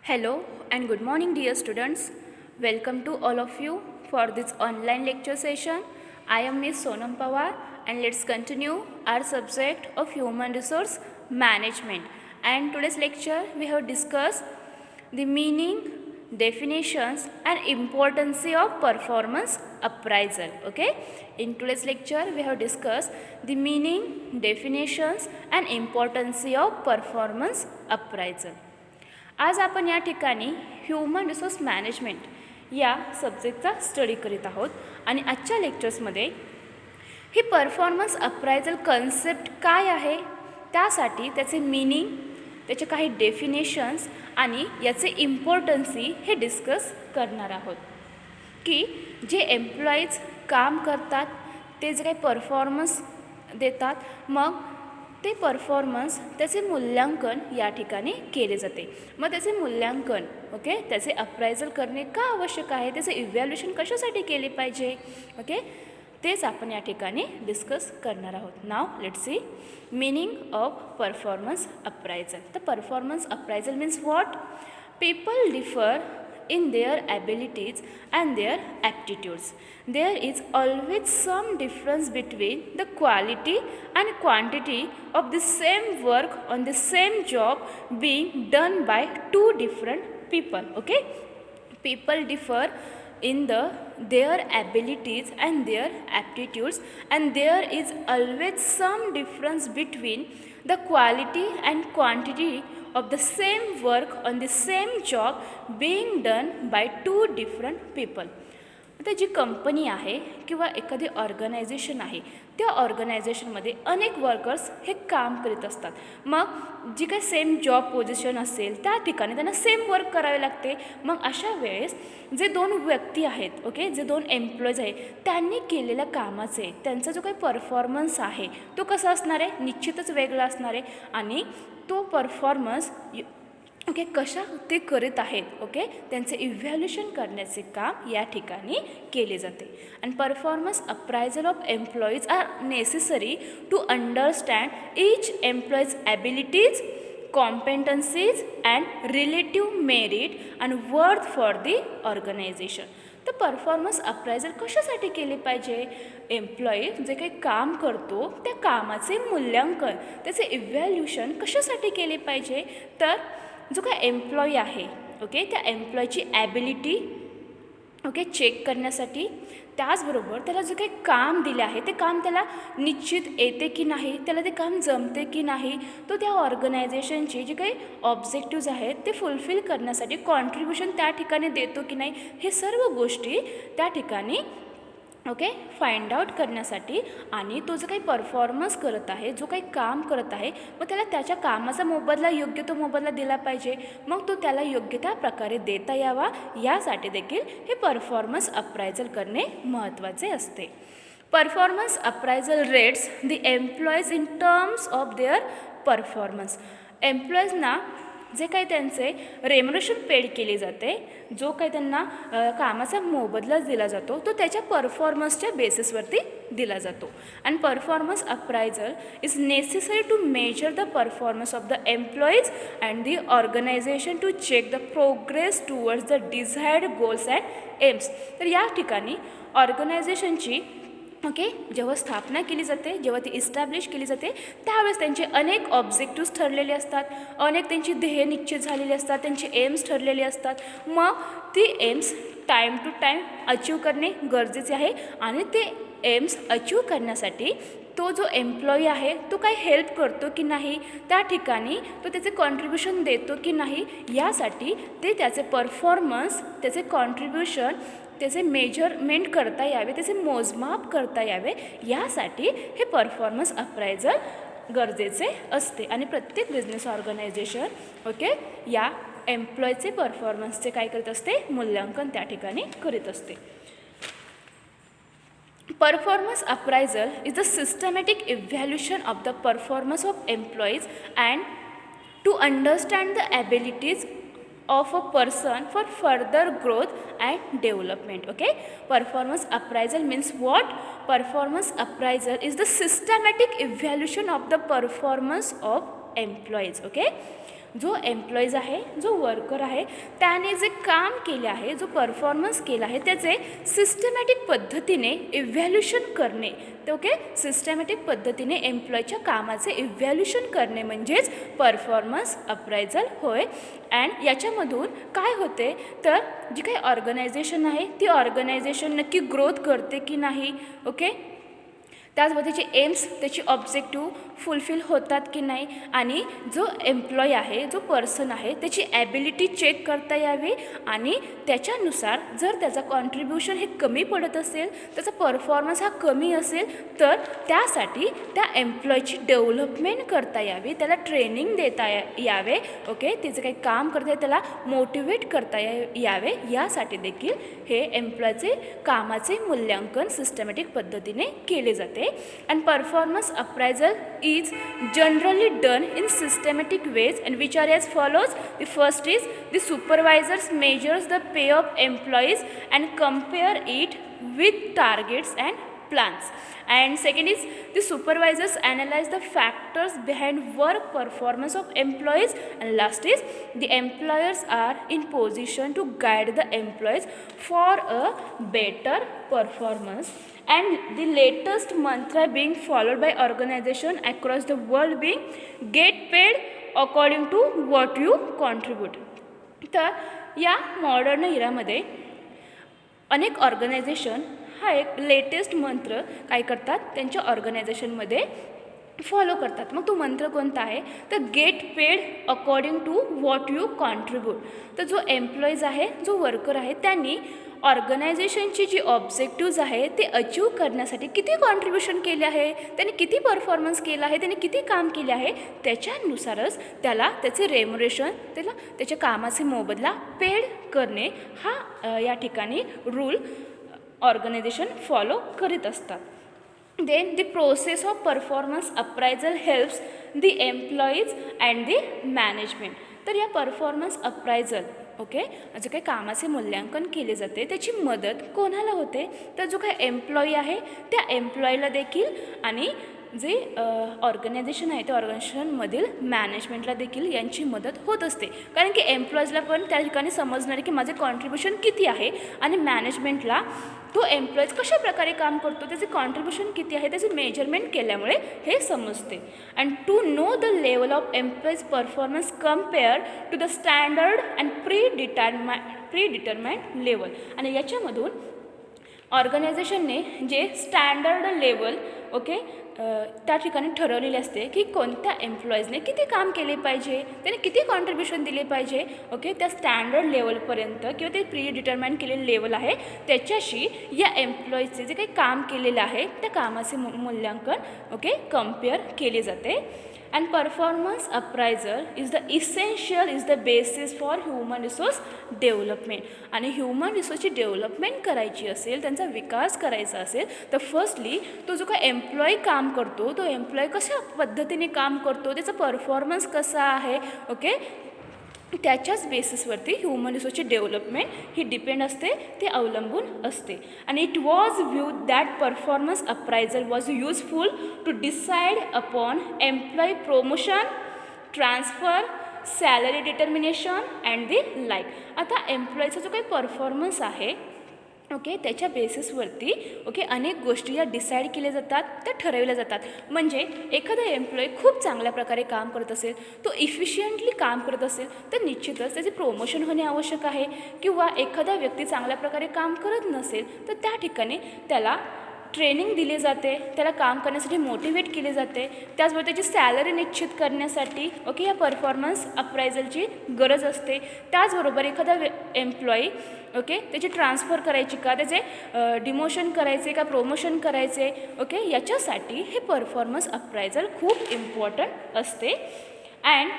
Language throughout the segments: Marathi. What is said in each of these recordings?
Hello and good morning, dear students. Welcome to all of you for this online lecture session. I am Miss Sonam Pawar and let's continue our subject of human resource management. And today's lecture we have discussed the meaning, definitions and importance of performance appraisal. Okay, in today's lecture we have discussed the meaning, definitions and importance of performance appraisal. आज आपण या ठिकाणी ह्यूमन रिसोर्स मॅनेजमेंट या सब्जेक्टचा स्टडी करीत आहोत आणि आजच्या लेक्चर्समध्ये ही परफॉर्मन्स अप्रायझल कन्सेप्ट काय आहे, त्यासाठी त्याचे मीनिंग, त्याचे काही डेफिनेशन्स आणि याचे इम्पॉर्टन्सी हे डिस्कस करणार आहोत. की जे एम्प्लॉईज काम करतात ते जे काही परफॉर्मन्स देतात मग ते परफॉर्मन्स त्याचे मूल्यांकन या ठिकाणी केले जाते. मग त्याचे मूल्यांकन त्याचे अप्रायझल करणे का आवश्यक आहे, त्याचे इव्हॅल्युएशन कशासाठी केले पाहिजे, तेच आपण या ठिकाणी डिस्कस करणार आहोत. Now let's see meaning of performance appraisal. तर performance appraisal means what? People differ in their abilities and their aptitudes. There is always some difference between the quality and quantity of the same work on the same job being done by two different people. People differ in their abilities and their aptitudes, and there is always some difference between the quality and quantity of the same work on the same job being done by two different people. आता जी कंपनी आहे किंवा एखादी ऑर्गनायझेशन आहे त्या ऑर्गनायझेशनमध्ये अनेक वर्कर्स हे काम करीत असतात. मग जी काही सेम जॉब पोझिशन असेल त्या ठिकाणी त्यांना सेम वर्क करावे लागते. मग अशा वेळेस जे दोन व्यक्ती आहेत जे दोन एम्प्लॉईज आहेत त्यांनी केलेल्या कामाचे त्यांचा जो काही परफॉर्मन्स आहे तो कसा असणार आहे, निश्चितच वेगळा असणार आहे. आणि तो परफॉर्मन्स कशा ते करीत आहेत त्यांचे इव्हॅल्युएशन करण्याचे काम या ठिकाणी केले जाते. आणि performance appraisal of employees are necessary to understand each employees abilities, competencies and relative merit and worth for the organisation. तर परफॉर्मन्स अप्रायझल कशासाठी केले पाहिजे? एम्प्लॉई जे काही काम करतो त्या कामाचे मूल्यांकन, त्याचे इव्हॅल्युएशन कशासाठी केले पाहिजे? तर जो काही एम्प्लॉई आहे त्या एम्प्लॉईची ॲबिलिटी चेक करण्यासाठी, त्याचबरोबर त्याला जे काही काम दिले आहे ते काम त्याला निश्चित येते की नाही, त्याला ते काम जमते की नाही, तो त्या ऑर्गनायझेशनची जे काही ऑब्जेक्टिव्ज आहेत ते फुलफिल करण्यासाठी कॉन्ट्रीब्युशन त्या ठिकाणी देतो की नाही, हे सर्व गोष्टी त्या ठिकाणी फाइंड आउट करण्यासाठी. आणि तो जो काही परफॉर्मन्स करत आहे, जो काही काम करत आहे, मग त्याला त्याच्या कामाचा मोबदला योग्य तो मोबदला दिला पाहिजे. मग तो त्याला योग्य त्या प्रकारे देता यावा यासाठी देखील हे परफॉर्मन्स अप्रायझल करणे महत्त्वाचे असते. Performance appraisal rates the employees in terms of their performance. एम्प्लॉईजना जे काही त्यांचे रेम्युनरेशन पेड केले जाते, जो काही त्यांना कामाचा मोबदला दिला जातो तो त्याच्या परफॉर्मन्सच्या बेसिसवरती दिला जातो. आणि performance appraisal is necessary to measure the performance of the employees and the organisation to check the progress towards the desired goals and aims. तर या ठिकाणी ऑर्गनायझेशनची जेव्हा स्थापना केली जाते, जेव्हा ती इस्टॅब्लिश केली जाते त्यावेळेस त्यांचे अनेक ऑब्जेक्टिव्स ठरलेले असतात, अनेक त्यांची ध्येय निश्चित झालेली असतात, त्यांचे एम्स ठरलेले असतात. मग ती aims time to time achieve करणे गरजेचे आहे. आणि ते एम्स अचीव करण्यासाठी तो जो एम्प्लॉई आहे तो काही हेल्प करतो की नाही, त्या ठिकाणी तो त्याचे कॉन्ट्रीब्युशन देतो की नाही, यासाठी ते त्याचे परफॉर्मन्स, त्याचे कॉन्ट्रीब्युशन, त्याचे मेजरमेंट करता यावे, त्याचे मोजमाप करता यावे, यासाठी हे परफॉर्मन्स अप्रायझल गरजेचे असते. आणि प्रत्येक बिझनेस ऑर्गनायझेशन या एम्प्लॉईचे परफॉर्मन्सचे काय करत असते, मूल्यांकन त्या ठिकाणी करीत असते. Performance appraisal is the systematic evaluation of the performance of employees and to understand the abilities of a person for further growth and development. Performance appraisal means what? Performance appraisal is the systematic evaluation of the performance of employees. जो एम्प्लॉईज आहे, जो वर्कर आहे, त्याने जे काम केले आहे, जो परफॉर्मन्स केला आहे, त्याचे सिस्टमॅटिक पद्धतीने इव्हॅल्युशन करणे. तर ओके, सिस्टमॅटिक पद्धतीने एम्प्लॉईच्या कामाचे इव्हॅल्युशन करणे म्हणजेच परफॉर्मन्स अप्रायझल होय. अँड याच्यामधून काय होते तर जी काही ऑर्गनायझेशन आहे ती ऑर्गनायझेशन नक्की ग्रोथ करते की नाही, ओके, त्याचबरोबर त्याचे एम्स, त्याची ऑब्जेक्टिव्ह फुलफिल होतात की नाही, आणि जो एम्प्लॉई आहे, जो पर्सन आहे, त्याची ॲबिलिटी चेक करता यावी, आणि त्याच्यानुसार जर त्याचा कॉन्ट्रीब्युशन हे कमी पडत असेल, त्याचा परफॉर्मन्स हा कमी असेल, तर त्यासाठी त्या एम्प्लॉईची डेव्हलपमेंट करता यावी, त्याला ट्रेनिंग देता यावे, ओके, त्याचं काही काम करता त्याला मोटिवेट करता यावे, यासाठी देखील हे एम्प्लॉईचे कामाचे मूल्यांकन सिस्टमॅटिक पद्धतीने केले जाते. And performance appraisal is generally done in systematic ways, and which are as follows. The first is the supervisors measures the pay of employees and compare it with targets and plans. And second is the supervisors analyze the factors behind work performance of employees, and last is the employers are in position to guide the employees for a better performance. And the latest mantra being followed by organization across the world being get paid according to what you contribute. तर या मॉडर्न इरामध्ये अनेक ऑर्गनायझेशन हा एक लेटेस्ट मंत्र काय करतात त्यांच्या ऑर्गनायझेशनमध्ये फॉलो करतात. मग तो मंत्र कोणता आहे तर get paid according to what you contribute. तर जो एम्प्लॉईज आहे, जो वर्कर आहे, त्यांनी ऑर्गनायझेशनची जी ऑब्जेक्टिव्ज आहे ते अचीव करण्यासाठी किती कॉन्ट्रीब्युशन केले आहे, त्यांनी किती परफॉर्मन्स केला आहे, त्यांनी किती काम केले आहे, त्याच्यानुसारच त्याला त्याचे रेम्युनरेशन, त्याला त्याच्या कामाचे मोबदला पेड करणे हा या ठिकाणी रूल ऑर्गनायझेशन फॉलो करीत असतात. Then the process of performance appraisal helps the employees and the management. तर या परफॉर्मन्स अप्रायझल, ओके, जे काही कामाचे मूल्यांकन केले जाते त्याची मदत कोणाला होते तर जो काही एम्प्लॉई आहे त्या एम्प्लॉईला देखील, आणि जे ऑर्गनायझेशन आहे त्या ऑर्गनायझेशनमधील मॅनेजमेंटला देखील यांची मदत होत असते. कारण की एम्प्लॉईजला पण त्या ठिकाणी समजणार आहे की माझे कॉन्ट्रीब्युशन किती आहे, आणि मॅनेजमेंटला तो एम्प्लॉईज कशा प्रकारे काम करतो, त्याचे कॉन्ट्रीब्युशन किती आहे, त्याचे मेजरमेंट केल्यामुळे हे समजते. And to know the level of employees performance compare to the standard and predetermined level. आणि याच्यामधून ऑर्गनायझेशनने जे स्टँडर्ड लेवल, ओके, त्या ठिकाणी ठरवलेले असते की कोणत्या एम्प्लॉईजने किती काम केले पाहिजे, त्याने किती कॉन्ट्रीब्युशन दिले पाहिजे, ओके, त्या स्टँडर्ड लेवलपर्यंत किंवा ते प्री डिटरमाइन केलेलं लेवल आहे त्याच्याशी या एम्प्लॉईजचे जे काही काम केलेलं आहे त्या कामाचे मूल्यांकन, ओके, कम्पेअर केले जाते. And performance appraisal is the basis for human resource development. आणि ह्युमन रिसोर्सची डेव्हलपमेंट करायची असेल, त्यांचा विकास करायचा असेल तर फर्स्टली तो जो काही एम्प्लॉई काम करतो, तो एम्प्लॉई कशा पद्धतीने काम करतो, त्याचा परफॉर्मन्स कसा आहे, ओके, त्याच्याच बेसिसवरती ह्युमन रिसोर्सची डेव्हलपमेंट ही डिपेंड असते, ते अवलंबून असते. आणि it was view that performance appraisal was useful to decide upon employee promotion, transfer, salary determination and the like. आता एम्प्लॉईचा जो काही परफॉर्मन्स आहे, ओके, त्याच्या बेसिसवरती, ओके, अनेक गोष्टी या डिसाईड केल्या जातात, त्या ठरवल्या जातात. म्हणजे एखादा एम्प्लॉई खूप चांगल्या प्रकारे काम करत असेल, तो इफिशियंटली काम करत असेल तर निश्चितच त्याचे प्रमोशन होणे आवश्यक आहे. किंवा एखादा व्यक्ती चांगल्या प्रकारे काम करत नसेल तर त्या ठिकाणी त्याला ट्रेनिंग दिली जाते, त्याला काम करण्यासाठी मोटिवेट केले जाते. त्याचबरोबर त्याची सॅलरी निश्चित करण्यासाठी, ओके, या परफॉर्मन्स अप्रायझलची गरज असते. त्याचबरोबर एखादा एम्प्लॉई, ओके, त्याची ट्रान्सफर करायची का, त्याचे डिमोशन करायचे का, प्रमोशन करायचे, ओके, याच्यासाठी हे परफॉर्मन्स अप्रायझल खूप इम्पॉर्टंट असते. And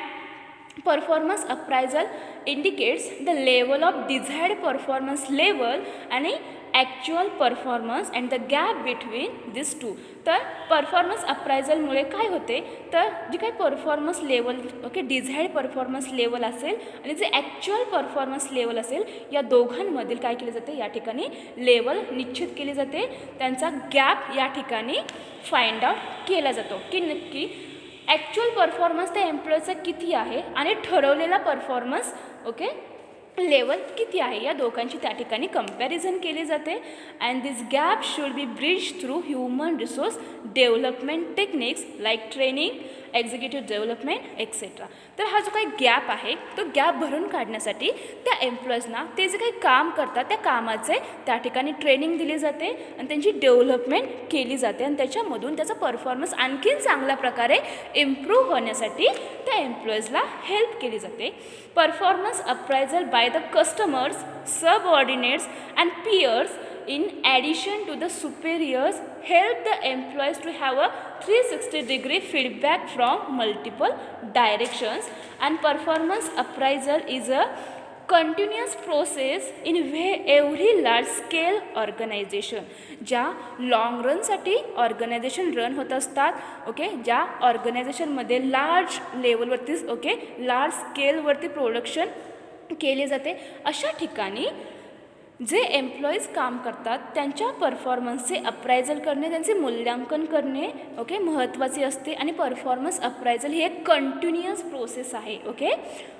performance appraisal indicates the level of desired performance level आणि actual performance and the gap between this two. तर परफॉर्मन्स अप्रायझलमुळे काय होते तर जी काही performance level, okay, desired performance level असेल आणि जे ॲक्च्युअल परफॉर्मन्स लेवल असेल या दोघांमधील काय केले जाते, या ठिकाणी लेवल निश्चित केली जाते, त्यांचा गॅप या ठिकाणी फाइंड आउट केला जातो की नक्की ॲक्च्युअल परफॉर्मन्स त्या एम्प्लॉईचा किती आहे आणि ठरवलेला परफॉर्मन्स ओके लेवल किती आहे, या दोघांची त्या ठिकाणी कंपॅरिझन केली जाते. And this gap should be bridge through human resource development techniques like training, executive development etcetera. तर हा जो काही गॅप आहे तो गॅप भरून काढण्यासाठी त्या एम्प्लॉईजना ते जे काही काम करतात त्या कामाचे त्या ठिकाणी ट्रेनिंग दिली जाते आणि त्यांची डेव्हलपमेंट केली जाते आणि त्याच्यामधून त्याचा परफॉर्मन्स आणखीन चांगल्या प्रकारे इम्प्रूव्ह होण्यासाठी त्या एम्प्लॉईजला हेल्प केली जाते. Performance appraisal by the customers, subordinates and peers in addition to the superiors help the employees to have a 360-degree feedback from multiple directions. And performance appraisal is a continuous process in every large scale organization. ज्या लॉंग रनसाठी ऑर्गनायझेशन रन होत असतात ओके, ज्या ऑर्गनायझेशनमध्ये लार्ज लेवलवरती ओके लार्ज स्केलवरती प्रोडक्शन केले जाते, अशा ठिकाणी जे एम्प्लॉईज काम करतात त्यांच्या परफॉर्मन्सचे अप्रायझल करणे, त्यांचे मूल्यांकन करणे ओके महत्त्वाचे असते. आणि परफॉर्मन्स अप्रायझल ही एक कंटिन्युअस प्रोसेस आहे ओके.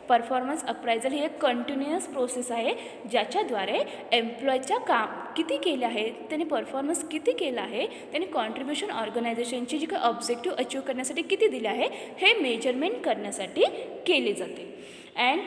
परफॉर्मन्स अप्रायझल ही एक कंटिन्युअस प्रोसेस आहे ज्याच्याद्वारे एम्प्लॉईच्या काम किती केले आहे, त्यांनी परफॉर्मन्स किती केला आहे, त्यांनी कॉन्ट्रीब्युशन ऑर्गनायझेशनची जी काही ऑब्जेक्टिव्ह अचीव करण्यासाठी किती दिले आहे हे मेजरमेंट करण्यासाठी केले जाते. And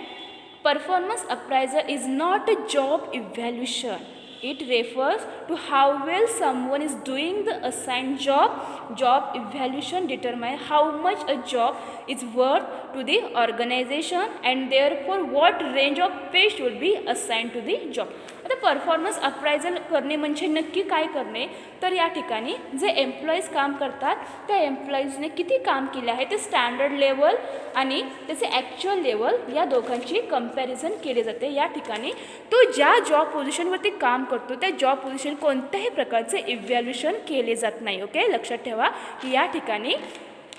performance appraisal is not a job evaluation. It refers to how well someone is doing the assigned job. Job evaluation determines how much a job is worth to the organization and therefore what range of pay should be assigned to the job. आता परफॉर्मन्स अप्रायझल करणे म्हणजे नक्की काय करणे, तर या ठिकाणी जे एम्प्लॉईज काम करतात त्या एम्प्लॉईजने किती काम केले आहे ते स्टँडर्ड लेवल आणि त्याचे ॲक्च्युअल लेवल या दोघांची कंपॅरिझन केली जाते. या ठिकाणी तो ज्या जॉब पोझिशनवरती काम करतो त्या जॉब पोझिशन कोणत्याही प्रकारचे इव्हॅल्युएशन केले जात नाही ओके. लक्षात ठेवा की या ठिकाणी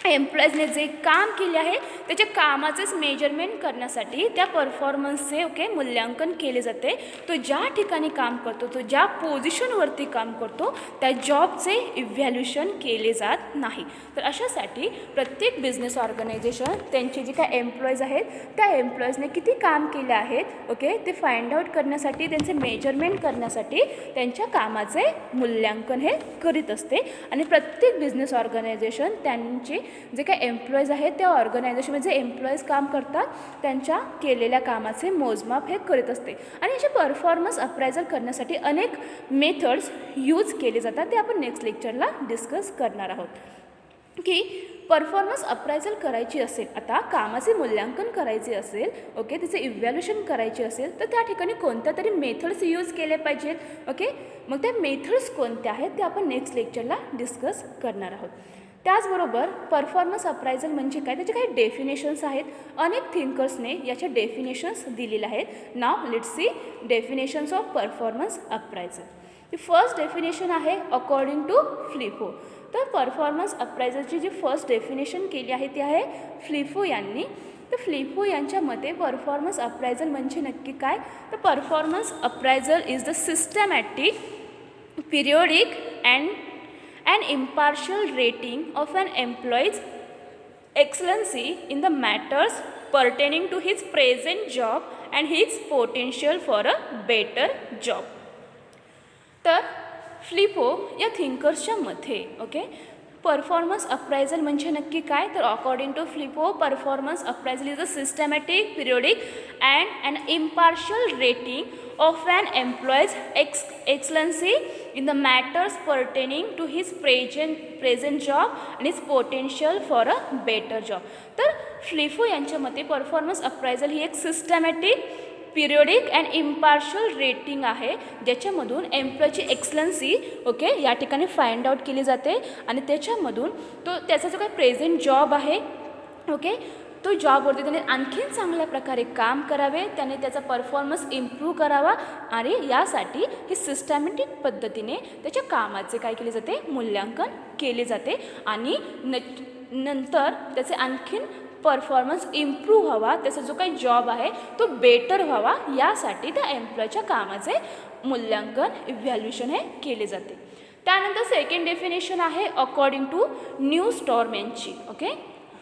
एम्प्लॉईजने जे काम केले आहे त्याच्या कामाचेच मेजरमेंट करण्यासाठी त्या परफॉर्मन्सचे ओके मूल्यांकन केले जाते. तो ज्या ठिकाणी काम करतो, तो ज्या पोझिशनवरती काम करतो त्या जॉबचे इव्हॅल्युएशन केले जात नाही. तर अशासाठी प्रत्येक बिझनेस ऑर्गनायझेशन त्यांचे जे काय एम्प्लॉईज आहेत त्या एम्प्लॉईजने किती काम केले आहेत ओके ते फाइंड आउट करण्यासाठी, त्यांचे मेजरमेंट करण्यासाठी त्यांच्या कामाचे मूल्यांकन हे करीत असते. आणि प्रत्येक बिझनेस ऑर्गनायझेशन त्यांचे जे काही एम्प्लॉईज आहेत त्या ऑर्गनायझेशनमध्ये जे एम्प्लॉईज काम करतात त्यांच्या केलेल्या कामाचे मोजमाप हे करीत असते. आणि याचे परफॉर्मन्स अप्रायझल करण्यासाठी अनेक मेथड्स यूज केले जातात, ते आपण नेक्स्ट लेक्चरला डिस्कस करणार आहोत. की परफॉर्मन्स अप्रायझल करायची असेल, आता कामाचे मूल्यांकन करायचे असेल ओके त्याचे इव्हॅल्युएशन करायचे असेल तर त्या ठिकाणी कोणत्या तरी मेथड्स यूज केले पाहिजेत ओके. मग त्या मेथड्स कोणत्या आहेत ते आपण नेक्स्ट लेक्चरला डिस्कस करणार आहोत. त्याचबरोबर परफॉर्मन्स अप्रायझल म्हणजे काय त्याचे काही डेफिनेशन्स आहेत. अनेक थिंकर्सने याच्या डेफिनेशन्स दिलेल्या आहेत. Now let's see definitions of performance appraisal. ती फर्स्ट डेफिनेशन आहे अकॉर्डिंग टू फ्लिफो. तर परफॉर्मन्स अप्रायझलची जी फर्स्ट डेफिनेशन केली आहे ती आहे फ्लिफो यांनी. तर फ्लिफो यांच्या मते परफॉर्मन्स अप्रायझल म्हणजे नक्की काय, तर performance appraisal is the systematic, periodic and impartial rating of an employee's excellency in the matters pertaining to his present job and his potential for a better job. तर फ्लिपो या थिंकर्सच्या मते ओके परफॉर्मन्स अप्रायझल म्हणजे नक्की काय, तर according to Flippo performance appraisal is a systematic, periodic and impartial rating of an employee's excellency in the matters pertaining to his present job and his potential for a better job. तर फ्लिफो यांच्या मते परफॉर्मन्स अप्रायझल ही एक systematic, periodic and impartial rating आहे ज्याच्यामधून एम्प्लॉयची एक्सलन्सी ओके या ठिकाणी फाइंड आउट केली जाते आणि त्याच्यामधून त्याचा जो काही प्रेझेंट जॉब आहे ओके तो जॉबवरती त्याने आणखीन चांगल्या प्रकारे काम करावे, त्याने त्याचा परफॉर्मन्स इम्प्रूव्ह करावा आणि यासाठी ही सिस्टमॅटिक पद्धतीने त्याच्या कामाचे काय केले जाते मूल्यांकन केले जाते आणि नंतर त्याचे आणखीन परफॉर्मन्स इम्प्रूव्ह व्हावा, त्याचा जो काही जॉब आहे तो बेटर व्हावा यासाठी त्या एम्प्लॉयच्या कामाचे मूल्यांकन इव्हॅल्युएशन हे केले जाते. त्यानंतर सेकंड डेफिनेशन आहे अकॉर्डिंग टू न्यू स्टॉर्म यांची ओके.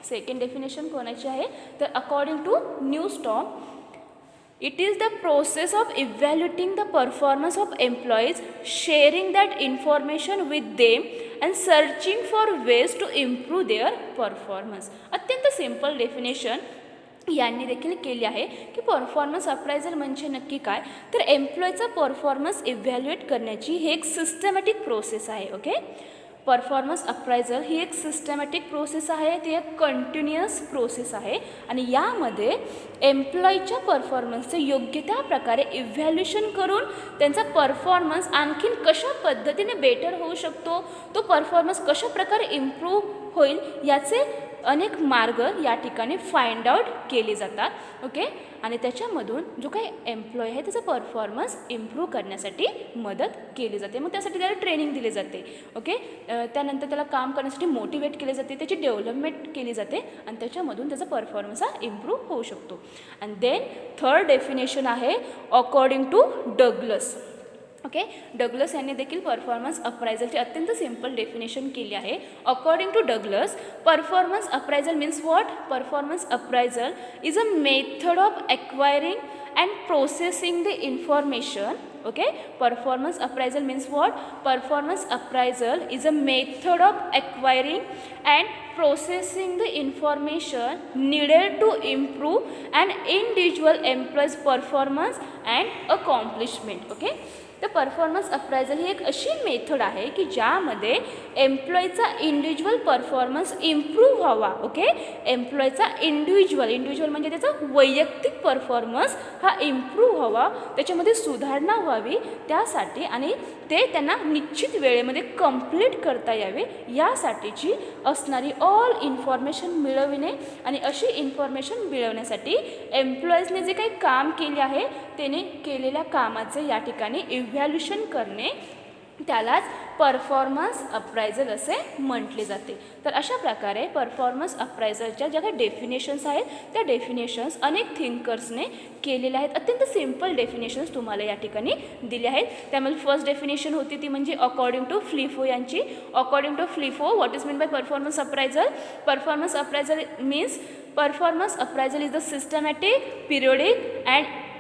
सेकंड डेफिनेशन कोणाची आहे तर according to Newstrom, it is the process of evaluating the performance of employees, sharing that information with them and searching for ways to improve their performance. अत्यंत सिंपल डेफिनेशन यांनी देखील केली आहे की परफॉर्मन्स अप्रायझल म्हणजे नक्की काय तर एम्प्लॉयचा परफॉर्मन्स इव्हॅल्युएट करण्याची ही एक सिस्टमॅटिक प्रोसेस आहे. ओके, परफॉर्मन्स अप्रायझल ही एक सिस्टमॅटिक प्रोसेस आहे, ती एक कंटिन्युअस प्रोसेस आहे आणि यामध्ये एम्प्लॉईच्या परफॉर्मन्सचे योग्य त्या प्रकारे इव्हॅल्युएशन करून त्यांचा परफॉर्मन्स आणखीन कशा पद्धतीने बेटर होऊ शकतो, तो परफॉर्मन्स कशा प्रकारे इम्प्रूव्ह होईल याचे अनेक मार्ग या ठिकाणी फाइंड आउट केले जातात. ओके, आणि त्याच्यामधून जो काही एम्प्लॉय आहे त्याचा परफॉर्मन्स इम्प्रूव्ह करण्यासाठी मदत केली जाते. मग त्यासाठी त्याला ट्रेनिंग दिली जाते. ओके, त्यानंतर त्याला काम करण्यासाठी मोटिवेट केले जाते, त्याची डेव्हलपमेंट केली जाते आणि त्याच्यामधून त्याचा परफॉर्मन्स हा इम्प्रूव्ह होऊ शकतो. अँड देन थर्ड डेफिनेशन आहे according to Douglas. Okay, Douglas यांनी देखील परफॉर्मन्स अप्रायझलची अत्यंत सिंपल डेफिनेशन केली आहे. According to Douglas, performance appraisal means what? Performance appraisal is a method of acquiring and processing the information. Okay, performance appraisal means what? Performance appraisal is a method of acquiring and processing the information needed to improve an individual employee's performance and accomplishment. Okay, तर परफॉर्मन्स अप्रायझल ही एक अशी मेथड आहे की ज्यामध्ये एम्प्लॉईचा इंडिव्हिज्युअल परफॉर्मन्स इम्प्रूव्ह व्हावा. ओके, एम्प्लॉईचा इंडिव्हिज्युअल म्हणजे त्याचा वैयक्तिक परफॉर्मन्स हा इम्प्रूव्ह व्हावा, त्याच्यामध्ये सुधारणा व्हावी त्यासाठी आणि ते त्यांना निश्चित वेळेमध्ये कंप्लीट करता यावे यासाठीची असणारी ऑल इन्फॉर्मेशन मिळविणे आणि अशी इन्फॉर्मेशन मिळवण्यासाठी एम्प्लॉईजने जे काही काम केले आहे त्याने केलेल्या कामाचे या ठिकाणी इव्हॅल्युएशन करणे त्यालाच परफॉर्मन्स अप्रायझल असे म्हटले जाते. तर अशा प्रकारे परफॉर्मन्स अप्रायझलच्या ज्या काही डेफिनेशन्स आहेत त्या डेफिनेशन्स अनेक थिंकर्सने केलेल्या आहेत. अत्यंत सिम्पल डेफिनेशन्स तुम्हाला या ठिकाणी दिले आहेत. त्यामध्ये फर्स्ट डेफिनेशन होती ती म्हणजे अकॉर्डिंग टू फ्लिफो यांची. According to Flippo, what is mean by performance appraisal? Performance appraisal means performance appraisal is the systematic, periodic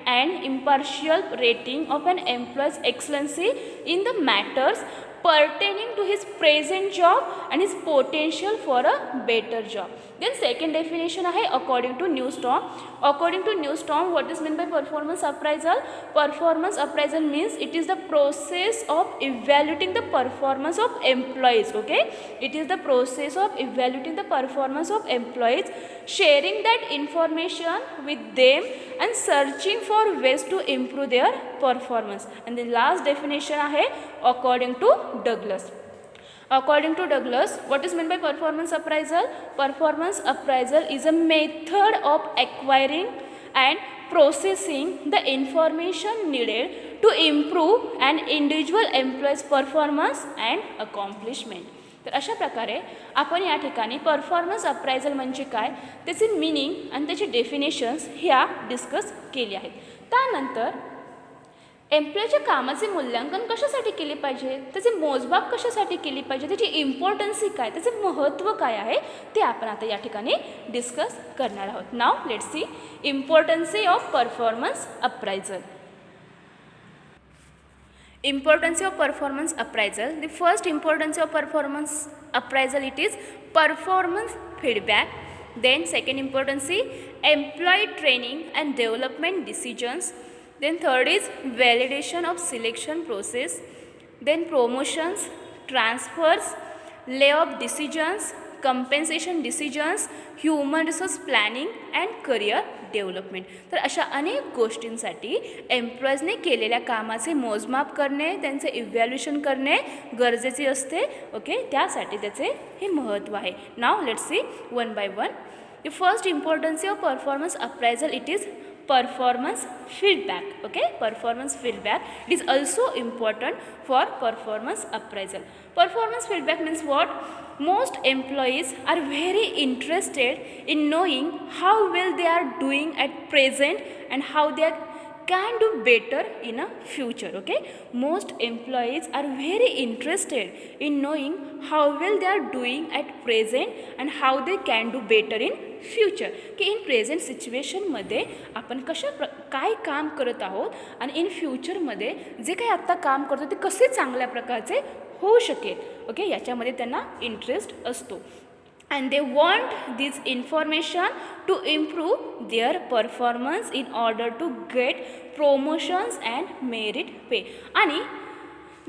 and impartial rating of an employee's excellency in the matters pertaining to his present job and his potential for a better job. Then second definition आहे according to Newstorm. According to Newstorm, what is meant by performance appraisal? Performance appraisal means it is the process of evaluating the performance of employees. Okay, it is the process of evaluating the performance of employees, sharing that information with them and searching for ways to improve their performance. And the last definition आहे according to Douglas. According to Douglas, what is meant by performance appraisal? Performance appraisal is a method of acquiring and processing the information needed to improve an individual employee's performance and accomplishment. तर अशा प्रकारे आपण या ठिकाणी परफॉर्मन्स अप्रायझल म्हणजे काय त्याचे मीनिंग आणि त्याची डेफिनेशन्स ह्या डिस्कस केली आहेत. त्यानंतर एम्प्लॉयच्या कामाचे मूल्यांकन कशासाठी केले पाहिजे, त्याचे मोजमाप कशासाठी केली पाहिजे, त्याची इम्पॉर्टन्सी काय, त्याचे महत्त्व काय आहे ते आपण आता या ठिकाणी डिस्कस करणार आहोत. Now let's see importancy of performance appraisal. Importance of performance appraisal. The first importance of performance appraisal, it is performance feedback. Then second importance, employee training and development decisions. Then third is validation of selection process. Then promotions, transfers, layoff decisions, compensation decisions, human resource planning and career development. तर अशा अनेक गोष्टींसाठी एम्प्लॉईजने केलेल्या कामाचे मोजमाप करणे, त्यांचे इव्हॅल्युएशन करणे गरजेचे असते. ओके, त्यासाठी त्याचे हे महत्त्व आहे. Now let's see one by one. The first importancy of performance appraisal, it is performance feedback. Okay, performance feedback is also important for performance appraisal. Performance feedback means what? Most employees are very interested in knowing how well they are doing at present and how they can do better in a future. Okay, most employees are very interested in knowing how well they are doing at present and how they can do better in future, की इन प्रेझेंट सिच्युएशनमध्ये आपण काय काम करत आहोत आणि इन फ्युचरमध्ये जे काही आत्ता काम करतो ते कसे चांगल्या प्रकारचे होऊ शकेल. ओके, याच्यामध्ये त्यांना इंटरेस्ट असतो. And they want this information to improve their performance in order to get promotions and merit pay. आणि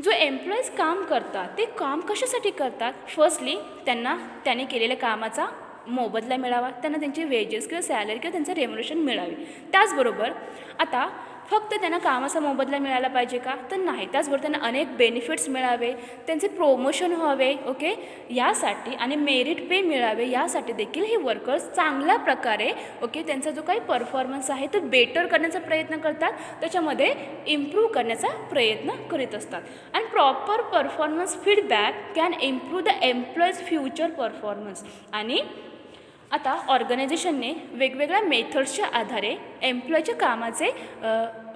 जो एम्प्लॉईज काम करतात ते काम कशासाठी करतात? फर्स्टली त्याने केलेल्या कामाचा मोबदला मिळावा, त्यांना त्यांचे वेजेस किंवा सॅलरी किंवा त्यांचं रेम्युनरेशन मिळावे. त्याचबरोबर आता फक्त त्यांना कामाचा मोबदला मिळाला पाहिजे का? तर नाही. त्याचबरोबर त्यांना अनेक बेनिफिट्स मिळावे, त्यांचे प्रमोशन व्हावे, ओके, यासाठी आणि मेरिट पे मिळावे यासाठी देखील हे वर्कर्स चांगल्या प्रकारे ओके त्यांचा जो काही परफॉर्मन्स आहे तो बेटर करण्याचा प्रयत्न करतात, त्याच्यामध्ये इम्प्रूव्ह करण्याचा प्रयत्न करीत असतात. आणि proper performance feedback can improve the employees future performance. आणि आता ऑर्गनायझेशनने वेगवेगळ्या मेथड्सच्या आधारे एम्प्लॉयच्या कामाचे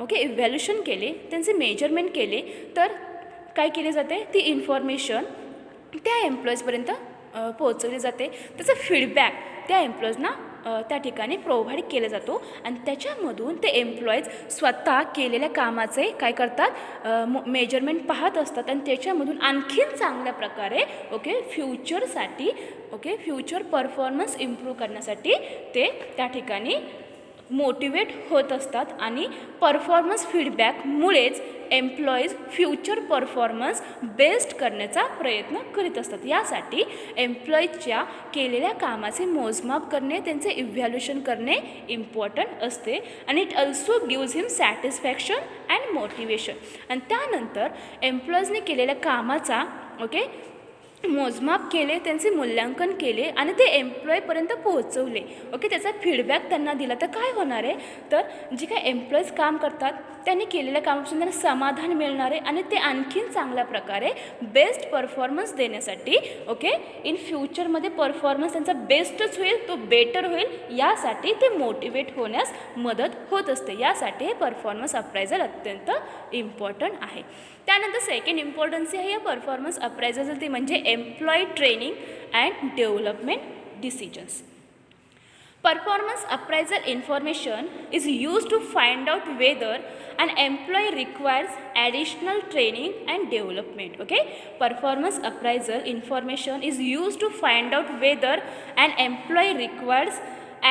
ओके इव्हॅल्युशन केले, त्यांचे मेजरमेंट केले, तर काय केले जाते? ती इन्फॉर्मेशन त्या एम्प्लॉईजपर्यंत पोहोचवली जाते. त्याचा फीडबॅक त्या एम्प्लॉईजना त्या ठिकाणी प्रोव्हाइड केला जातो आणि त्याच्यामधून ते एम्प्लॉईज स्वतः केलेल्या कामाचे काय करतात? मेजरमेंट पाहत असतात आणि त्याच्यामधून आणखीन चांगल्या प्रकारे ओके फ्युचरसाठी ओके फ्युचर परफॉर्मन्स इम्प्रूव्ह करण्यासाठी ते त्या ठिकाणी मोटिवेट होत असतात. आणि परफॉर्मन्स फीडबॅकमुळेच एम्प्लॉईज फ्युचर परफॉर्मन्स बेस्ट करण्याचा प्रयत्न करीत असतात. यासाठी एम्प्लॉईजच्या केलेल्या कामाचे मोजमाप करणे, त्यांचे इव्हॅल्युएशन करणे इम्पॉर्टंट असते. आणि it also gives him satisfaction and motivation. आणि त्यानंतर एम्प्लॉईजने केलेल्या कामाचा ओके मोजमाप केले, त्यांचे मूल्यांकन केले आणि ते एम्प्लॉईपर्यंत पोहोचवले. ओके, त्याचा फीडबॅक त्यांना दिला तर काय होणार आहे? तर जे काही एम्प्लॉईज काम करतात त्यांनी केलेल्या कामापासून त्यांना समाधान मिळणार आहे आणि ते आणखीन चांगल्या प्रकारे बेस्ट परफॉर्मन्स देण्यासाठी ओके इन फ्युचरमध्ये परफॉर्मन्स त्यांचा बेस्टच होईल, तो बेटर होईल, यासाठी ते मोटिवेट होण्यास मदत होत असते. यासाठी हे परफॉर्मन्स अप्रायझल अत्यंत इम्पॉर्टंट आहे. त्यानंतर सेकंड इम्पॉर्टन्सी आहे या परफॉर्मन्स अप्रायझल, ती म्हणजे employee training and development decisions. Performance appraisal information is used to find out whether an employee requires additional training and development. Okay, performance appraisal information is used to find out whether an employee requires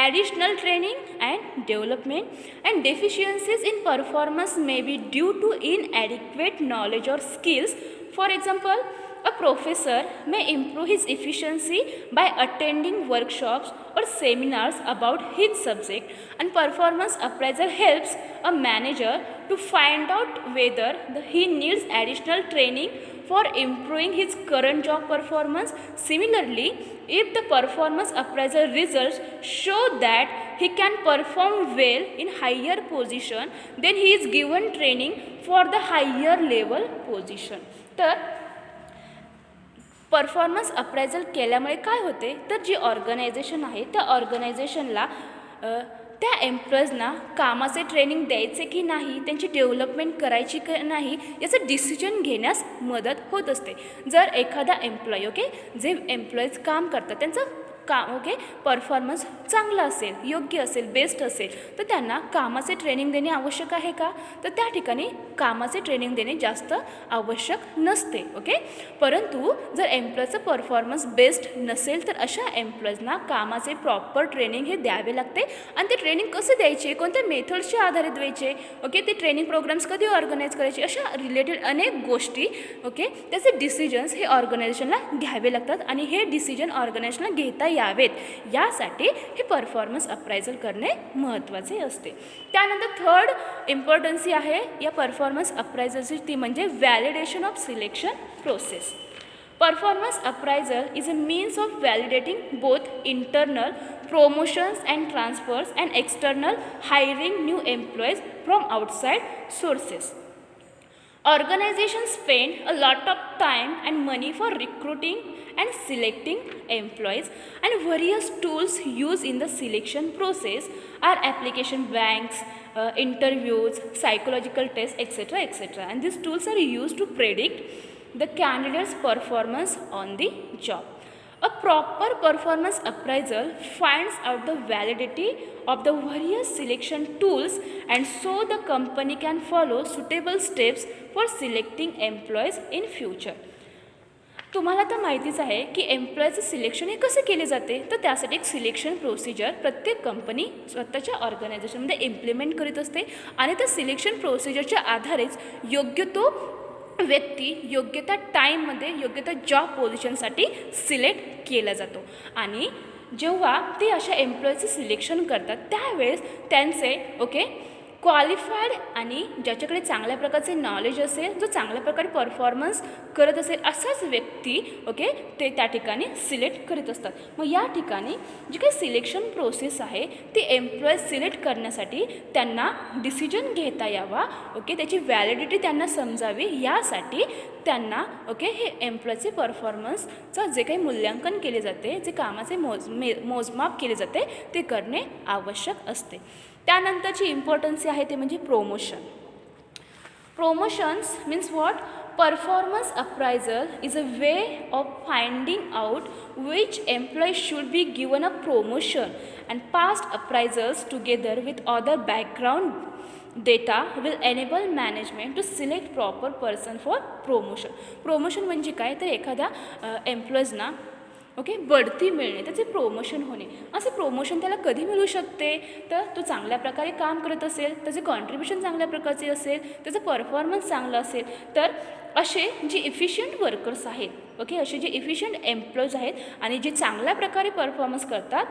additional training and development, and deficiencies in performance may be due to inadequate knowledge or skills. For example, a professor may improve his efficiency by attending workshops or seminars about his subject, and performance appraisal helps a manager to find out whether he needs additional training for improving his current job performance. Similarly, if the performance appraisal results show that he can perform well in higher position, then he is given training for the higher level position. तर परफॉर्मन्स अप्रायझल केल्यामुळे काय होते? तर जी ऑर्गनायझेशन आहे त्या ऑर्गनायझेशनला त्या एम्प्लॉईजना कामाचे ट्रेनिंग द्यायचे की नाही, त्यांची डेव्हलपमेंट करायची की नाही, याचं डिसिजन घेण्यास मदत होत असते. जर एखादा एम्प्लॉई ओके जे एम्प्लॉईज काम करतात त्यांचं ओके परफॉर्मन्स चांगला असेल, योग्य असेल, बेस्ट असेल, तर त्यांना कामाचे ट्रेनिंग देणे आवश्यक आहे का? तर त्या ठिकाणी कामाचे ट्रेनिंग देणे जास्त आवश्यक नसते. ओके, परंतु जर एम्प्लॉईचं परफॉर्मन्स बेस्ट नसेल तर अशा एम्प्लॉईजना कामाचे प्रॉपर ट्रेनिंग हे द्यावे लागते. आणि ते ट्रेनिंग कसे द्यायचे, कोणत्या मेथड्सच्या आधारित द्यायचे, ओके ते ट्रेनिंग प्रोग्राम्स कधी ऑर्गनाईज करायचे, अशा रिलेटेड अनेक गोष्टी ओके त्याचे डिसिजन्स हे ऑर्गनायझेशनला घ्यावे लागतात. आणि हे डिसिजन ऑर्गनायझेशनला घेता यावेत यासाठी हे परफॉर्मन्स अप्रायझल करणे महत्त्वाचे असते. त्यानंतर थर्ड इम्पॉर्टन्सी आहे या परफॉर्मन्स अप्रायझलची, ती म्हणजे validation of selection process. Performance appraisal is a means of validating both internal promotions and transfers and external hiring new employees from outside sources. Organizations spend a lot of time and money for recruiting and selecting employees, and various tools used in the selection process are application banks, interviews, psychological tests, etc., etc. And these tools are used to predict the candidate's performance on the job. A proper performance appraisal finds out the validity of the various selection tools, and so the company can follow suitable steps for selecting employees in future. तुम्हाला तर माहितीच आहे की एम्प्लॉयचं सिलेक्शन हे कसे केले जाते, तर त्यासाठी एक सिलेक्शन प्रोसिजर प्रत्येक कंपनी स्वतःच्या ऑर्गनायझेशनमध्ये इम्प्लिमेंट करीत असते आणि त्या सिलेक्शन प्रोसिजरच्या आधारेच योग्य तो व्यक्ती योग्य त्या टाईममध्ये योग्य त्या जॉब पोझिशनसाठी सिलेक्ट केला जातो. आणि जेव्हा ते अशा एम्प्लॉयचं सिलेक्शन करतात त्यावेळेस त्यांचे क्वालिफाईड आणि ज्याच्याकडे चांगल्या प्रकारचे नॉलेज असेल, जो चांगल्या प्रकारे परफॉर्मन्स करत असेल असाच व्यक्ती ते त्या ठिकाणी सिलेक्ट करीत असतात. मग या ठिकाणी जी काही सिलेक्शन प्रोसेस आहे ती एम्प्लॉय सिलेक्ट करण्यासाठी त्यांना डिसिजन घेता यावा, त्याची व्हॅलिडिटी त्यांना समजावी, यासाठी त्यांना हे एम्प्लॉयचे परफॉर्मन्सचं जे काही मूल्यांकन केले जाते, जे कामाचे मोजमाप केले जाते ते करणे आवश्यक असते. त्यानंतरची इम्पॉर्टन्सी आहे ते म्हणजे promotion. Promotions means what? Performance appraisal is a way of finding out which employee should be given a promotion, and past appraisals together with other background data will enable management to select proper person for promotion. Promotion म्हणजे काय, तर एखाद्या एम्प्लॉईजना बढती मिळणे, त्याचे प्रोमोशन होणे. असे प्रोमोशन त्याला कधी मिळू शकते, तर तो चांगल्या प्रकारे काम करत असेल, त्याचे कॉन्ट्रीब्युशन चांगल्या प्रकारचे असेल, त्याचं परफॉर्मन्स चांगलं असेल, तर असे जे इफिशियंट वर्कर्स आहेत, असे जे इफिशियंट एम्प्लॉईज आहेत आणि जे चांगल्या प्रकारे परफॉर्मन्स करतात,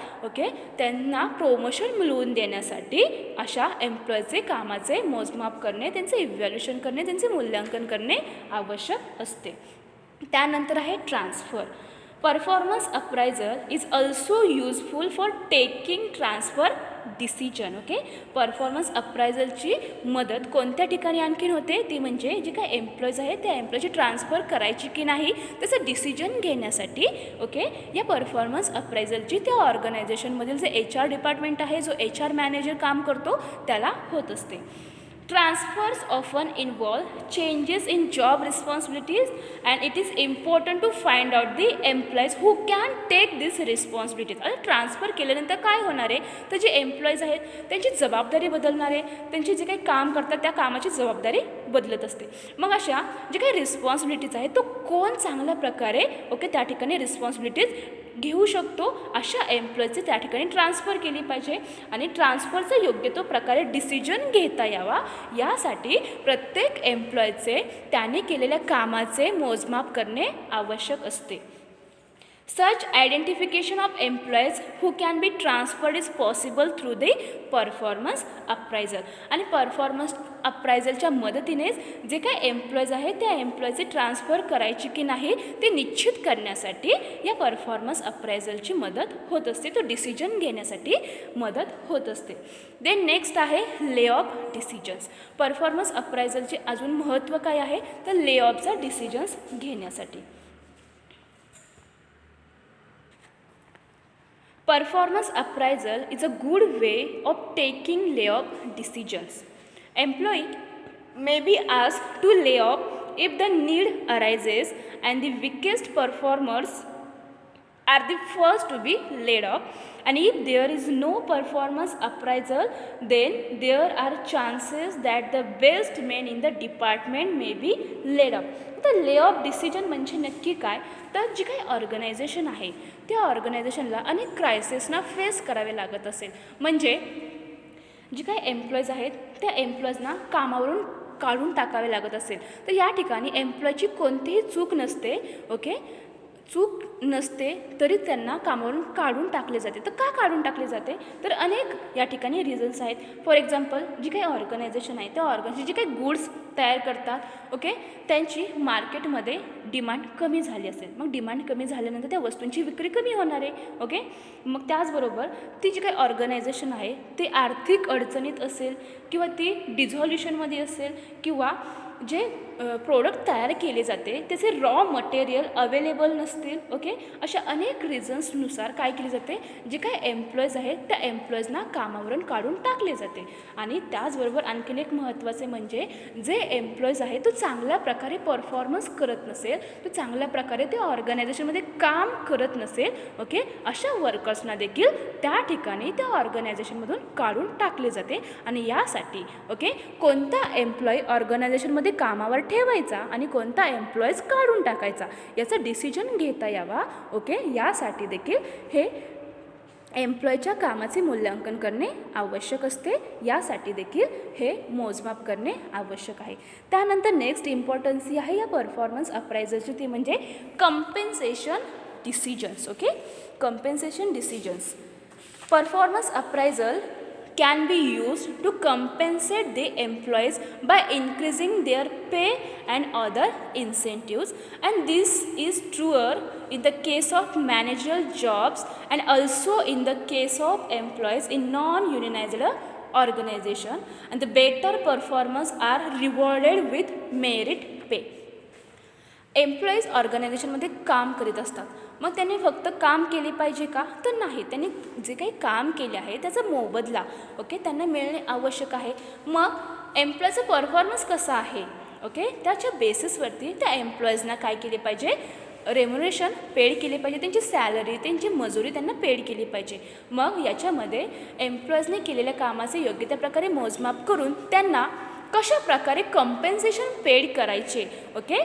त्यांना प्रोमोशन मिळवून देण्यासाठी अशा एम्प्लॉईचे कामाचे मोजमाप करणे, त्यांचे इव्हॅल्युएशन करणे, त्यांचे मूल्यांकन करणे आवश्यक असते. त्यानंतर आहे transfer. Performance appraisal is also useful for taking transfer decision. Performance अप्रायझलची मदत कोणत्या ठिकाणी आणखीन होते, ती म्हणजे जे काही एम्प्लॉईज आहेत त्या एम्प्लॉईची ट्रान्सफर करायची की नाही त्याचं डिसिजन घेण्यासाठी या परफॉर्मन्स अप्रायझलची त्या ऑर्गनायझेशनमधील जे HR डिपार्टमेंट आहे, जो HR मॅनेजर काम करतो त्याला होत असते. Transfers often involve changes in job responsibilities, and it is important to find out the employees who can take these responsibilities. आता ट्रान्सफर केल्यानंतर काय होणार आहे, तर जे एम्प्लॉईज आहेत त्यांची जबाबदारी बदलणार आहे, त्यांची जे काही काम करतात त्या कामाची जबाबदारी बदलत असते. मग अशा जे काही रिस्पॉन्सिबिलिटीज आहेत तो कोण चांगल्या प्रकारे त्या ठिकाणी रिस्पॉन्सिबिलिटीज घेऊ शकतो, अशा एम्प्लॉईजचे त्या ठिकाणी ट्रान्सफर केली पाहिजे आणि ट्रान्सफरचा योग्य तो प्रकारे डिसिजन घेता यावा, यासाठी प्रत्येक एम्प्लॉईचे त्याने केलेल्या कामाचे मोजमाप करणे आवश्यक असते. Such identification of employees who can be transferred is possible through the performance appraisal. आणि परफॉर्मन्स अप्रायझलच्या मदतीनेच जे काही एम्प्लॉईज आहेत त्या एम्प्लॉईचे ट्रान्सफर करायची की नाही ते निश्चित करण्यासाठी या परफॉर्मन्स अप्रायझलची मदत होत असते, तो डिसिजन घेण्यासाठी मदत होत असते. देन नेक्स्ट आहे ले ऑफ डिसिजन्स. परफॉर्मन्स अप्रायझलचे अजून महत्त्व काय आहे, तर ले ऑफचा डिसिजन्स घेण्यासाठी. Performance appraisal is a good way of taking layoff decisions. Employee may be asked to lay off if the need arises and the weakest performers are the first to be laid off, and if there is no performance appraisal then there are chances that the best men in the department may be laid off. तर ले ऑफ डिसिजन म्हणजे नक्की काय, तर जी काही ऑर्गनायझेशन आहे त्या ऑर्गनायझेशनला अनेक क्रायसिसना फेस करावे लागत असेल, म्हणजे जी काही एम्प्लॉईज आहेत त्या एम्प्लॉईजना कामावरून काढून टाकावे लागत असेल, तर या ठिकाणी एम्प्लॉईची कोणतीही चूक नसते, चूक नसते तरी त्यांना कामावरून काढून टाकले जाते. तर का काढून टाकले जाते, तर अनेक या ठिकाणी रिझन्स आहेत. फॉर एक्झाम्पल जी काही ऑर्गनायझेशन आहे त्या ऑर्गनायझेशन जे काही गुड्स तयार करतात, त्यांची मार्केटमध्ये डिमांड कमी झाली असेल, मग डिमांड कमी झाल्यानंतर त्या वस्तूंची विक्री कमी होणार आहे. मग त्याचबरोबर ती जी काही ऑर्गनायझेशन आहे ती आर्थिक अडचणीत असेल किंवा ती डिझॉल्युशनमध्ये असेल किंवा जे प्रोडक्ट तयार केले जाते त्याचे रॉ मटेरियल अवेलेबल नसतील, ओके, अशा अनेक रिझन्सनुसार काय केले जाते, जे काही एम्प्लॉईज आहेत त्या एम्प्लॉईजना कामावरून काढून टाकले जाते. आणि त्याचबरोबर आणखीन एक महत्त्वाचे म्हणजे जे एम्प्लॉईज आहे तो चांगल्या प्रकारे परफॉर्मन्स करत नसेल, तो चांगल्या प्रकारे ते ऑर्गनायझेशनमध्ये काम करत नसेल, ओके, अशा वर्कर्सना देखील त्या ठिकाणी त्या ऑर्गनायझेशनमधून काढून टाकले जाते. आणि यासाठी ओके कोणता एम्प्लॉई ऑर्गनायझेशनमध्ये कामावर ठेवायचा आणि कोणता एम्प्लॉईज काढून टाकायचा याचा डिसिजन घेता यावा, ओके, यासाठी देखील हे एम्प्लॉईच्या कामाचे मूल्यांकन करणे आवश्यक असते. यासाठी देखील हे मोजमाप करणे आवश्यक आहे. त्यानंतर नेक्स्ट इम्पॉर्टन्सी आहे या परफॉर्मन्स अप्रायझलची, ती म्हणजे compensation decisions. Okay, compensation decisions. Performance appraisal can be used to compensate the employees by increasing their pay and other incentives, and this is truer in the case of managerial jobs and also in the case of employees in non-unionized organization, and the better performers are rewarded with merit pay. Employees ऑर्गनायझेशनमध्ये काम करीत असतात, मग त्यांनी फक्त काम केले पाहिजे का, तर नाही, त्यांनी जे काही काम केले आहे त्याचा मोबदला ओके त्यांना मिळणे आवश्यक आहे. मग एम्प्लॉईचा परफॉर्मन्स कसा आहे, ओके, त्याच्या बेसिसवरती त्या एम्प्लॉईजना काय केले पाहिजे, रेम्युनरेशन पेड केले पाहिजे, त्यांची सॅलरी त्यांची मजुरी त्यांना पेड केली पाहिजे. मग याच्यामध्ये एम्प्लॉईजने केलेल्या कामाचे योग्य त्या प्रकारे मोजमाप करून त्यांना कशा प्रकारे कंपेन्सेशन पेड करायचे, ओके,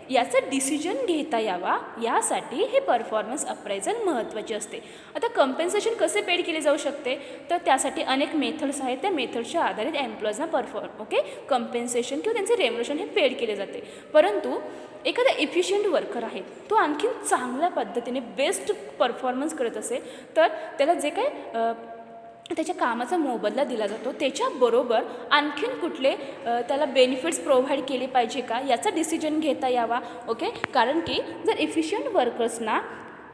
याचा डिसिजन घेता यावा, यासाठी हे परफॉर्मन्स अप्रायझल महत्त्वाचे असते. आता कंपेन्सेशन कसे पेड केले जाऊ शकते, तर त्यासाठी अनेक मेथड्स आहेत, त्या मेथडच्या आधारित एम्प्लॉईजना ओके कंपेन्सेशन किंवा त्यांचे रेम्युनरेशन हे पेड केले जाते. परंतु एखादा इफिशियंट वर्कर आहे, तो आणखीन चांगल्या पद्धतीने बेस्ट परफॉर्मन्स करत असेल तर त्याला जे काही त्याच्या कामाचा मोबदला दिला जातो त्याच्याबरोबर आणखीन कुठले त्याला बेनिफिट्स प्रोव्हाइड केले पाहिजे का याचा डिसिजन घेता यावा, ओके. कारण की जर इफिशियंट वर्कर्सना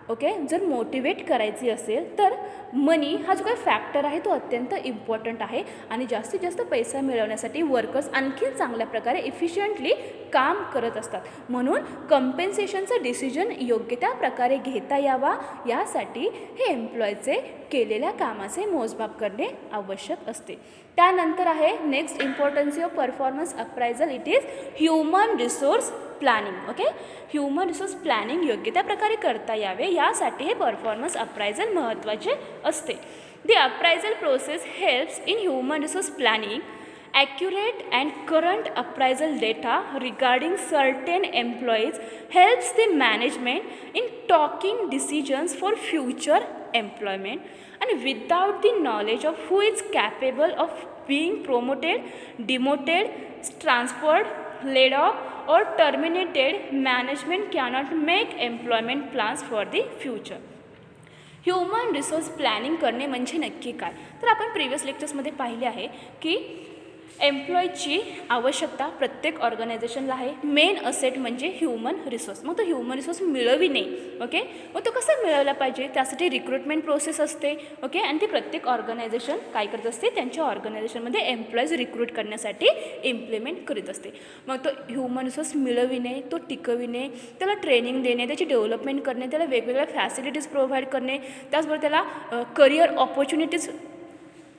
ओके जर मोटिवेट करायची असेल तर मनी हा जो काही फॅक्टर आहे तो अत्यंत इम्पॉर्टंट आहे. आणि जास्तीत जास्त पैसा मिळवण्यासाठी वर्कर्स आणखीन चांगल्या प्रकारे इफिशियंटली काम करत असतात. म्हणून कंपेन्सेशनचा डिसिजन योग्य त्या प्रकारे घेता यावा, यासाठी हे एम्प्लॉईचे केलेल्या कामाचे मोजमाप करणे आवश्यक असते. त्यानंतर आहे next importancy of performance appraisal, it is human resource planning. Okay, human resource planning योग्य त्या प्रकारे करता यावे, यासाठी हे परफॉर्मन्स अप्रायझल महत्त्वाचे असते. The appraisal process helps in human resource planning accurate and current appraisal data regarding certain employees helps the management in taking decisions for future employment. And without the knowledge of who is capable of being promoted, demoted, transferred, laid off or terminated, management cannot make employment plans for the future. Human resource planning करणे म्हणजे नक्की काय, तर आपण प्रिव्हियस लेक्चर्समध्ये पाहिले आहे की एम्प्लॉईची आवश्यकता प्रत्येक ऑर्गनायझेशनला आहे. मेन असेट म्हणजे ह्युमन रिसोर्स. मग तो ह्युमन रिसोर्स मिळविणे, ओके, मग तो कसा मिळवला पाहिजे, त्यासाठी रिक्रुटमेंट प्रोसेस असते, ओके, आणि ती प्रत्येक ऑर्गनायझेशन काय करत असते, त्यांच्या ऑर्गनायझेशनमध्ये एम्प्लॉईज रिक्रूट करण्यासाठी इम्प्लिमेंट करीत असते. मग तो ह्युमन रिसोर्स मिळविणे, तो टिकविणे, त्याला ट्रेनिंग देणे, त्याची डेव्हलपमेंट करणे, त्याला वेगवेगळ्या फॅसिलिटीज प्रोव्हाइड करणे, त्याचबरोबर त्याला करिअर ऑपॉर्च्युनिटीज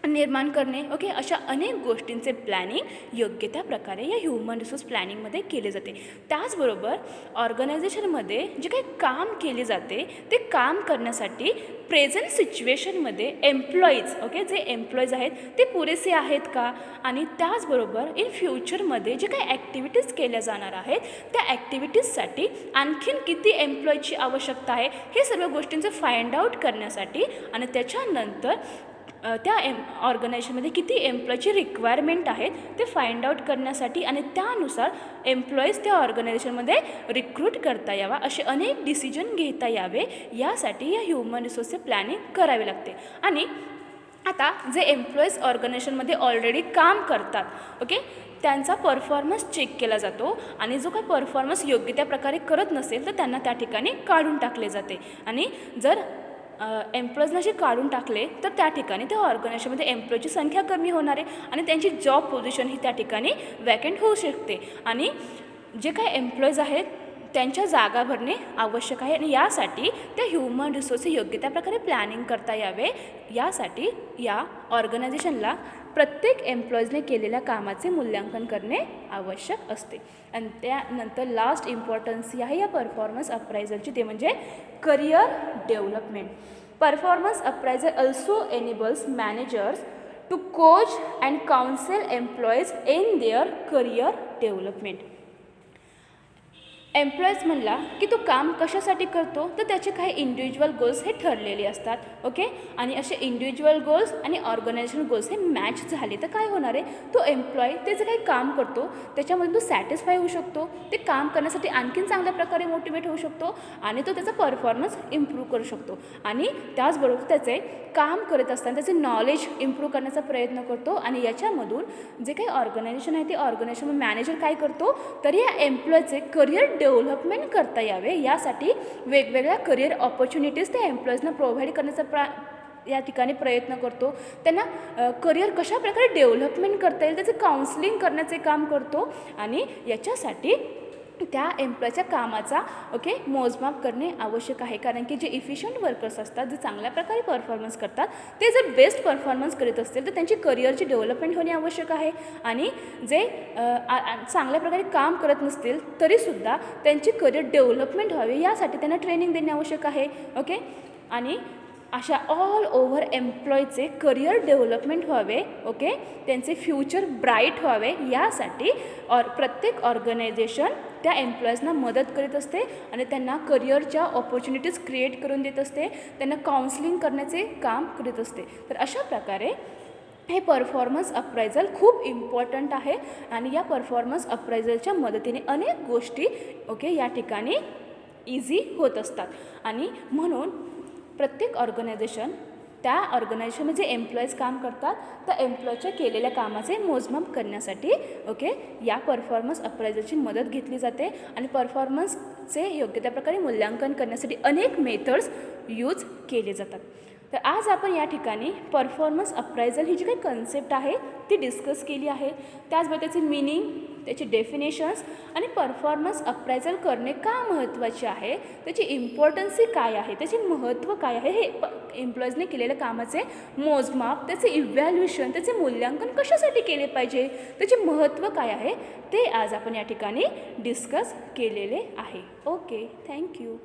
निर्माण करणे, ओके, अशा अनेक गोष्टींचे प्लॅनिंग योग्य त्या प्रकारे या ह्युमन रिसोर्स प्लॅनिंगमध्ये केले जाते. त्याचबरोबर ऑर्गनायझेशनमध्ये जे काही काम केले जाते ते काम करण्यासाठी प्रेझेंट सिच्युएशनमध्ये एम्प्लॉईज, ओके, जे एम्प्लॉईज आहेत ते पुरेसे आहेत का, आणि त्याचबरोबर इन फ्युचरमध्ये जे काही ॲक्टिव्हिटीज केल्या जाणार आहेत त्या ॲक्टिव्हिटीजसाठी आणखीन किती एम्प्लॉईची आवश्यकता आहे हे सर्व गोष्टींचं फाइंड आउट करण्यासाठी आणि त्याच्यानंतर त्या ऑर्गनायझेशनमध्ये किती एम्प्लॉईची रिक्वायरमेंट आहेत ते फाइंड आउट करण्यासाठी आणि त्यानुसार एम्प्लॉईज त्या ऑर्गनायझेशनमध्ये रिक्रूट करता यावा, असे अनेक डिसिजन घेता यावे, यासाठी या ह्युमन रिसोर्सचे प्लॅनिंग करावे लागते. आणि आता जे एम्प्लॉईज ऑर्गनायझेशनमध्ये ऑलरेडी काम करतात, ओके, त्यांचा परफॉर्मन्स चेक केला जातो आणि जो काही परफॉर्मन्स योग्य त्या प्रकारे करत नसेल तर त्यांना त्या ठिकाणी काढून टाकले जाते. आणि जर एम्प्लॉईजना जे काढून टाकले तर त्या ठिकाणी त्या ऑर्गनायझेशनमध्ये एम्प्लॉईची संख्या कमी होणार आहे आणि त्यांची जॉब पोझिशन ही त्या ठिकाणी वॅकंट होऊ शकते आणि जे काही एम्प्लॉईज आहेत त्यांच्या जागा भरणे आवश्यक आहे आणि यासाठी त्या ह्युमन रिसोर्सचे योग्य त्या प्रकारे प्लॅनिंग करता यावे. यासाठी या ऑर्गनायझेशनला प्रत्येक एम्प्लॉईजने केलेल्या कामाचे मूल्यांकन करणे आवश्यक असते. आणि त्यानंतर लास्ट इम्पॉर्टन्स आहे या परफॉर्मन्स अप्रायझलची, ते म्हणजे career development. Performance appraisal also enables managers to coach and counsel employees in their career development. Employees म्हणला की तो काम कशासाठी करतो तर त्याचे काही इंडिव्हिज्युअल गोल्स हे ठरलेले असतात. ओके, आणि असे इंडिव्हिज्युअल गोल्स आणि ऑर्गनायझेशन गोल्स हे मॅच झाले तर काय होणार आहे, तो एम्प्लॉई ते जे काही काम करतो त्याच्यामध्ये तो सॅटिस्फाय होऊ शकतो, ते काम करण्यासाठी आणखीन चांगल्या प्रकारे मोटिवेट होऊ शकतो आणि तो त्याचा परफॉर्मन्स इम्प्रूव्ह करू शकतो आणि त्याचबरोबर त्याचे काम करत असताना त्याचे नॉलेज इम्प्रूव्ह करण्याचा प्रयत्न करतो आणि याच्यामधून जे काही ऑर्गनायझेशन आहे ते ऑर्गनायझेशन मॅनेजर काय करतो तर या एम्प्लॉईचे करिअर डेव्हलपमेंट करता यावे यासाठी वेगवेगळ्या करिअर ऑपॉर्च्युनिटीज त्या एम्प्लॉईजना प्रोव्हाइड करण्याचा या ठिकाणी प्रयत्न करतो. त्यांना करिअर कशा प्रकारे डेव्हलपमेंट करता येईल त्याचे काउन्सिलिंग करण्याचे काम करतो आणि याच्यासाठी त्या एम्प्लॉईच्या कामाचा मोजमाप करणे आवश्यक आहे. कारण की जे इफिशियंट वर्कर्स असतात, जे चांगल्या प्रकारे परफॉर्मन्स करतात, ते जर बेस्ट परफॉर्मन्स करीत असतील तर त्यांची करिअरची डेव्हलपमेंट होणे आवश्यक आहे आणि जे चांगल्या प्रकारे काम करत नसतील तरीसुद्धा त्यांची करिअर डेव्हलपमेंट व्हावी यासाठी त्यांना ट्रेनिंग देणे आवश्यक आहे. ओके, आणि अशा ऑल ओव्हर एम्प्लॉईचे करिअर डेव्हलपमेंट व्हावे, ओके, त्यांचे फ्युचर ब्राईट व्हावे यासाठी प्रत्येक ऑर्गनायझेशन त्या एम्प्लॉईजना मदत करीत असते आणि त्यांना करिअरच्या ऑपॉर्च्युनिटीज क्रिएट करून देत असते, त्यांना काउन्सिलिंग करण्याचे काम करीत असते. तर अशा प्रकारे हे परफॉर्मन्स अप्रायझल खूप इम्पॉर्टंट आहे आणि या परफॉर्मन्स अप्रायझलच्या मदतीने अनेक गोष्टी या ठिकाणी इझी होत असतात आणि म्हणून प्रत्येक ऑर्गनायझेशन त्या ऑर्गनायझेशनमध्ये जे एम्प्लॉईज काम करतात त्या एम्प्लॉईच्या केलेल्या कामाचे मोजमाप करण्यासाठी या परफॉर्मन्स अप्रायझलची मदत घेतली जाते आणि परफॉर्मन्सचे योग्य त्या प्रकारे मूल्यांकन करण्यासाठी अनेक मेथड्स यूज केले जातात. तर आज आपण या ठिकाणी परफॉर्मन्स अप्रायझल ही जी काही कन्सेप्ट आहे ती डिस्कस केली आहे. त्याचबरोबर त्याची मिनिंग, त्याची डेफिनेशन्स आणि परफॉर्मन्स अप्रायझल करणे का महत्त्वाचे आहे, त्याची इम्पॉर्टन्सी काय आहे, त्याचे महत्त्व काय आहे, हे एम्प्लॉईजने केलेल्या कामाचे मोजमाप, त्याचे इव्हॅल्युएशन, त्याचे मूल्यांकन कशासाठी केले पाहिजे, त्याचे महत्त्व काय आहे ते आज आपण या ठिकाणी डिस्कस केलेले आहे. Okay, thank you.